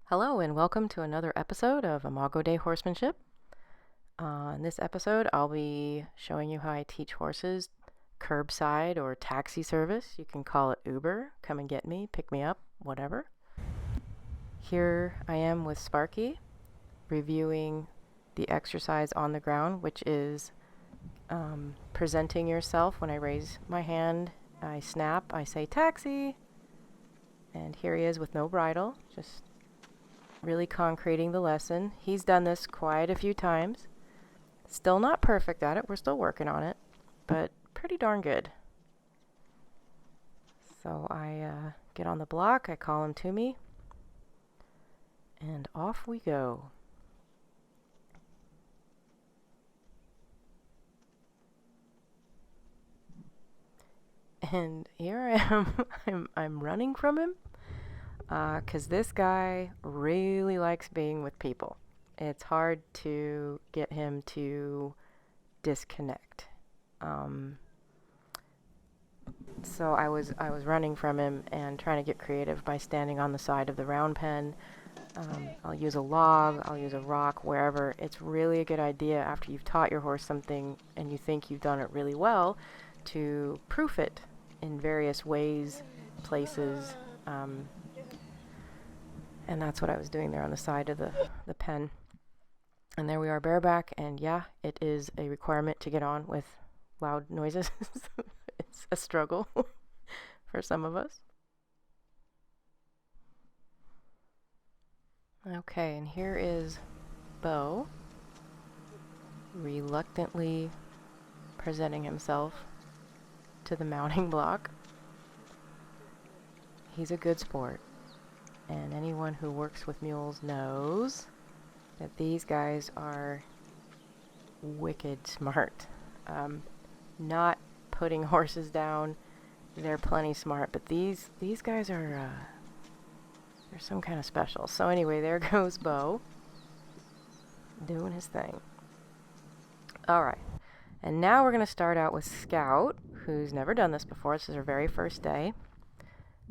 Hello and welcome to another episode of Imago Dei Horsemanship. In this episode, I'll be showing you how I teach horses curbside or taxi service. You can call it Uber, come and get me, pick me up, whatever. Here I am with Sparky, reviewing the exercise on the ground, which is presenting yourself. When I raise my hand, I snap, I say taxi, and here he is with no bridle, just really concreting the lesson. He's done this quite a few times. Still not perfect at it. We're still working on it, but pretty darn good. So I get on the block, I call him to me, and off we go. And here I am. I'm running from him. Because this guy really likes being with people. It's hard to get him to disconnect. So I was running from him and trying to get creative by standing on the side of the round pen. I'll use a log, I'll use a rock, wherever. It's really a good idea after you've taught your horse something and you think you've done it really well to proof it in various ways, places. And that's what I was doing there on the side of the pen. And there we are bareback, and yeah, it is a requirement to get on with loud noises. It's a struggle for some of us. Okay, and here is Beau, reluctantly presenting himself to the mounting block. He's a good sport. And anyone who works with mules knows that these guys are wicked smart. Not putting horses down, they're plenty smart, but these guys are they're some kind of special. So anyway, there goes Beau doing his thing. All right, and now we're going to start out with Scout, who's never done this before. This is her very first day.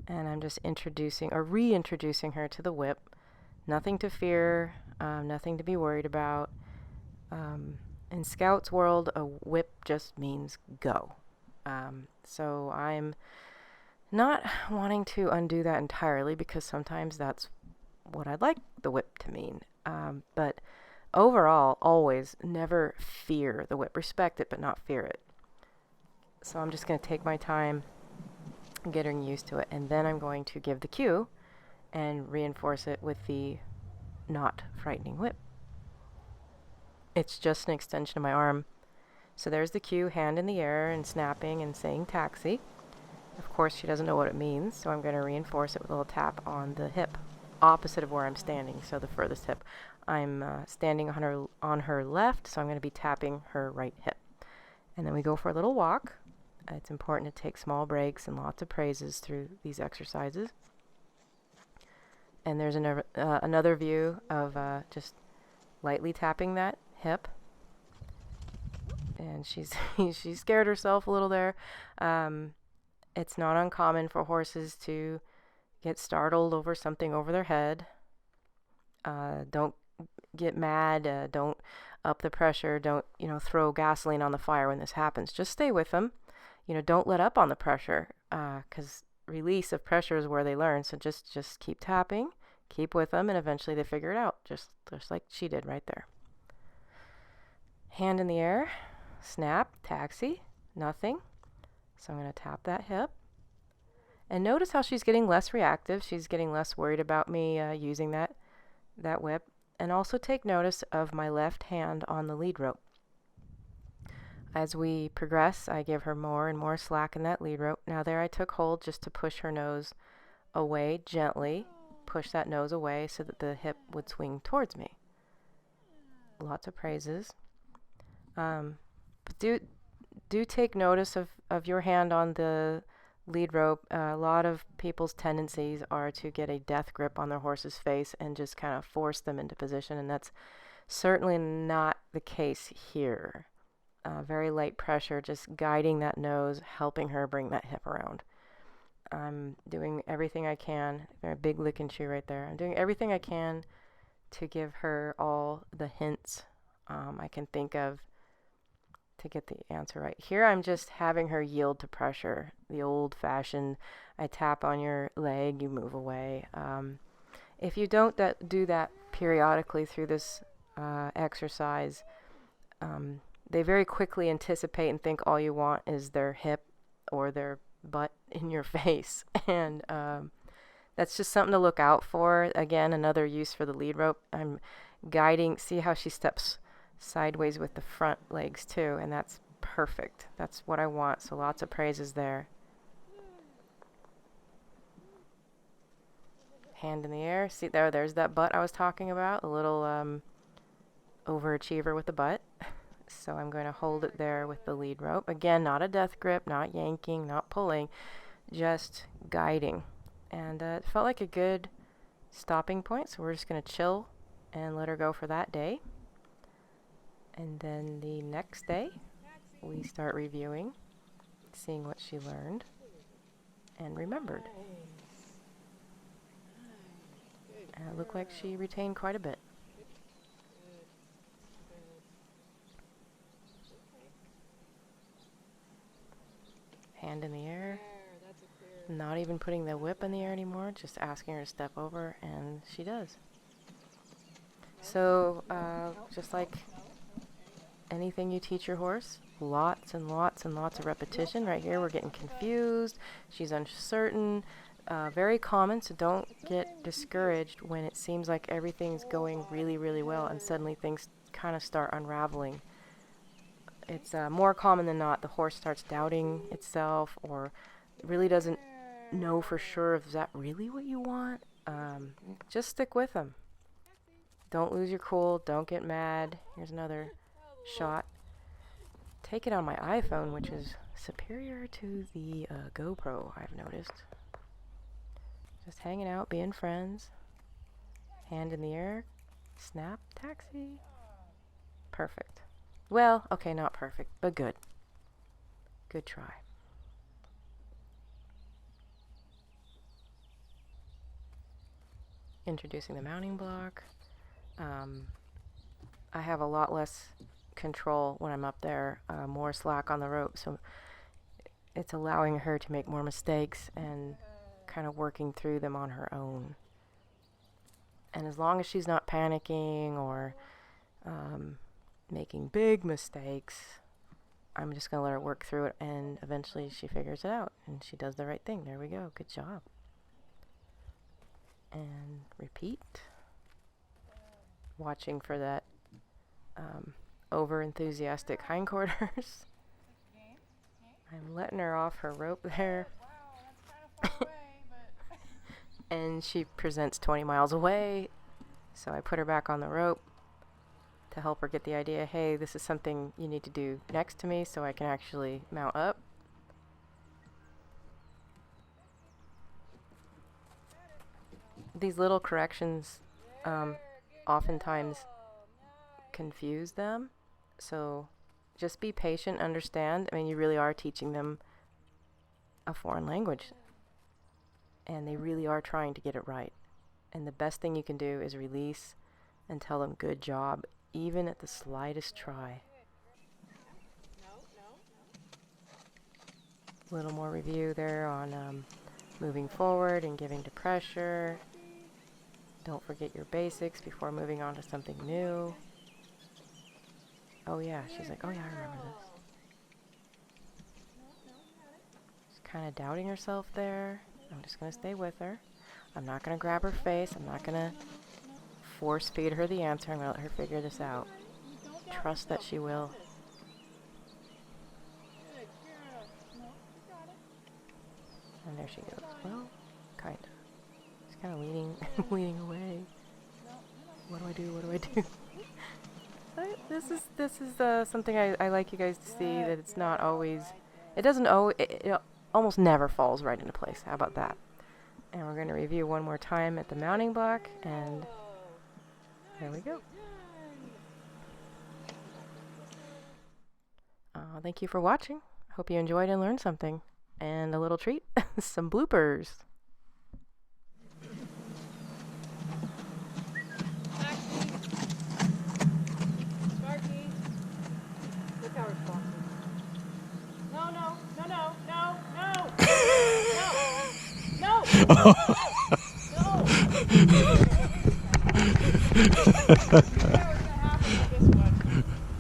And I'm just introducing or reintroducing her to the whip. Nothing to fear, nothing to be worried about. In Scout's world, a whip just means go. So I'm not wanting to undo that entirely because sometimes that's what I'd like the whip to mean. But overall, always never fear the whip. Respect it, but not fear it. So I'm just going to take my time getting used to it, and then I'm going to give the cue and reinforce it with the not frightening whip. It's just an extension of my arm. So there's the cue, hand in the air and snapping and saying taxi. Of course she doesn't know what it means, so I'm going to reinforce it with a little tap on the hip, opposite of where I'm standing, so the furthest hip. I'm standing on her left, so I'm going to be tapping her right hip. And then we go for a little walk. It's important to take small breaks and lots of praises through these exercises. And there's another view of just lightly tapping that hip. And she scared herself a little there. It's not uncommon for horses to get startled over something over their head. Don't get mad. Don't up the pressure. Don't throw gasoline on the fire when this happens. Just stay with them. Don't let up on the pressure, because release of pressure is where they learn. So just keep tapping, keep with them, and eventually they figure it out, just like she did right there. Hand in the air, snap, taxi, nothing. So I'm going to tap that hip. And notice how she's getting less reactive. She's getting less worried about me using that whip. And also take notice of my left hand on the lead rope. As we progress, I give her more and more slack in that lead rope. Now there I took hold just to push her nose away gently. Push that nose away so that the hip would swing towards me. Lots of praises. But do take notice of your hand on the lead rope. A lot of people's tendencies are to get a death grip on their horse's face and just kind of force them into position, and that's certainly not the case here. Very light pressure, just guiding that nose, helping her bring that hip around. I'm doing everything I can. Very big licking shoe right there. I'm doing everything I can to give her all the hints I can think of to get the answer right. Here I'm just having her yield to pressure. The old-fashioned, I tap on your leg, you move away. If you don't do that periodically through this exercise, they very quickly anticipate and think all you want is their hip or their butt in your face. And that's just something to look out for. Again, another use for the lead rope. I'm guiding. See how she steps sideways with the front legs too, and that's perfect. That's what I want. So lots of praises there. Hand in the air. See there's that butt I was talking about. A little overachiever with the butt. So I'm going to hold it there with the lead rope. Again, not a death grip, not yanking, not pulling, just guiding. And it felt like a good stopping point, so we're just going to chill and let her go for that day. And then the next day, we start reviewing, seeing what she learned and remembered. And it looked like she retained quite a bit. Hand in the air. Not even putting the whip in the air anymore, just asking her to step over, and she does. So, just like anything you teach your horse, lots and lots and lots of repetition. Right here, we're getting confused. She's uncertain. Very common, so don't get discouraged when it seems like everything's going really, really well, and suddenly things kind of start unraveling. It's more common than not. The horse starts doubting itself or really doesn't know for sure if that really what you want. Just stick with them. Don't lose your cool. Don't get mad. Here's another shot. Take it on my iPhone, which is superior to the GoPro, I've noticed. Just hanging out, being friends. Hand in the air. Snap, taxi. Perfect. Well, okay, not perfect, but good. Good try. Introducing the mounting block. I have a lot less control when I'm up there, more slack on the rope, so it's allowing her to make more mistakes and kind of working through them on her own. And as long as she's not panicking or making big mistakes, I'm just going to let her work through it, and eventually she figures it out and she does the right thing. There we go. Good job. And repeat. Watching for that over-enthusiastic hindquarters. I'm letting her off her rope there. And she presents 20 miles away. So I put her back on the rope to help her get the idea, hey, this is something you need to do next to me so I can actually mount up. These little corrections oftentimes confuse them, so just be patient, understand. I mean, you really are teaching them a foreign language, and they really are trying to get it right. And the best thing you can do is release and tell them good job, even at the slightest try. A little more review there on moving forward and giving to pressure. Don't forget your basics before moving on to something new. Oh yeah, she's like, oh yeah, I remember this. She's kind of doubting herself there. I'm just going to stay with her. I'm not going to grab her face. I'm not going to force feed her the answer. I'm going to let her figure this out. Trust that she will. And there she goes. Well, kind of. She's kind of leaning away. What do I do? What do I do? This is something I like you guys to see, that it's not always, it doesn't always, it almost never falls right into place. How about that? And we're going to review one more time at the mounting block, and there we go. Thank you for watching. Hope you enjoyed and learned something. And a little treat, some bloopers. Sparky. Look how responsive. No, no, no, no, no, no, no, no, no, no. What's gonna happen with this one?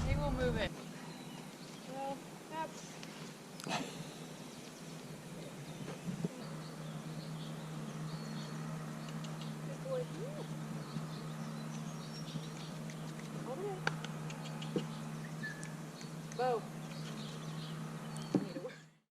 Maybe we'll move it.